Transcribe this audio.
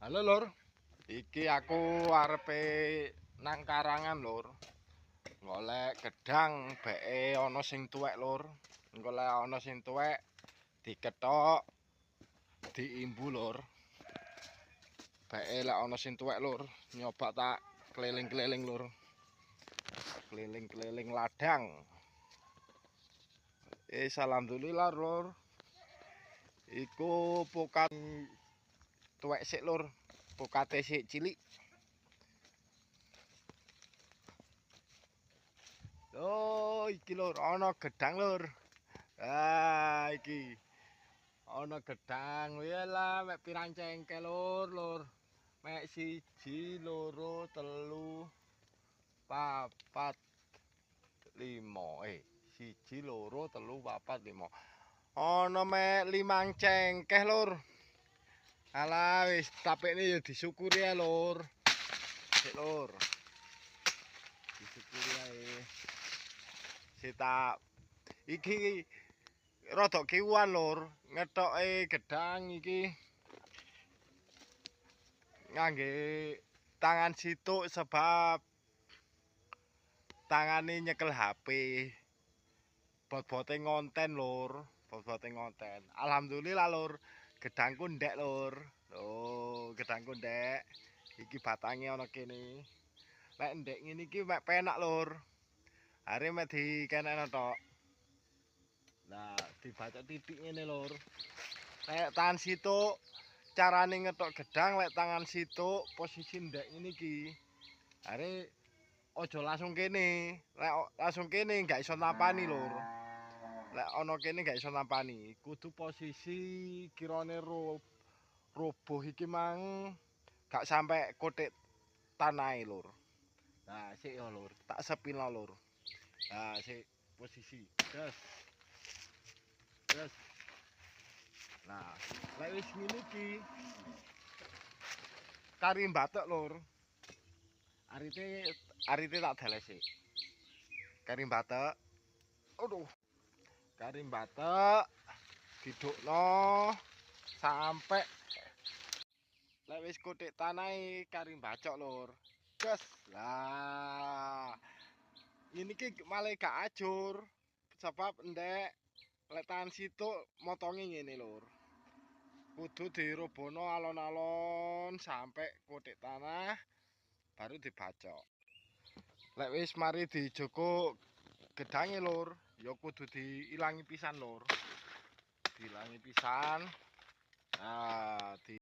Halo Lur, iki aku arepe nang karangan Lur. Golek gedang beke ana sing tuwek Lur. Golek ana sing tuwek dikethok, diimbu Lur. Beke lek ana sing tuwek Lur, nyoba tak keliling-keliling Lur. Keliling-keliling ladang. Alhamdulillah Lur. Iku pokat tuwek sik Lur. Pokate sik cilik. Oh, iki Lur, ana gedang Lur. Ah, iki. Ana gedang. Yalah, mek pirang cengkel Lur. Mek 1, 2, 3, 4, 5. 1, 2, 3, 4, 5. Ana mek 5 cengkeh Lur. Alah wis tapekne ya disyukuri ya Lur. Sik Lur. Disyukuri ae. Iki rada kiwuan Lur, ngethoke gedang iki ngangge tangan situk sebab tangane nyekel HP. Bot-bote ngonten Lur, bot-bote ngonten. Alhamdulillah Lur, gedangku ndek Lur. Oh, gedangku ndek. Iki batange ana kene. Lek ndek ngene iki mek penak Lur. Are mek dikenekno tok. Nah, dibacok titik ngene Lur. Lek tangan situk carane ngetok gedang lek tangan situk posisi ndek ngene iki. Are aja langsung kene. Lek langsung kene gak iso nampani Lur. Lek ana kene gak iso nampani. Kudu posisi kirane roboh iki mang gak sampai kotik tanahe Lur. Nah, sik ya Lur, tak sepilno Lur. Nah, sik posisi. Gas. Gas. Nah, lek wis ngene iki kari batek Lur. Arite tak delesi. Kari batek. Aduh. Kari batek didukno sampai lek wis kotik tanahe kari bacok Lur. Gas. Lah. Ini iki malah gak ajur. Sebab ndek lek tangan situk motonge ngene Lur. Kudu dirobono alon-alon sampai kotik tanah baru dibacok. Lek wis mari dijoko gedange Lur, ya kudu diilangi pisan Lur. Diilangi pisan. Nah,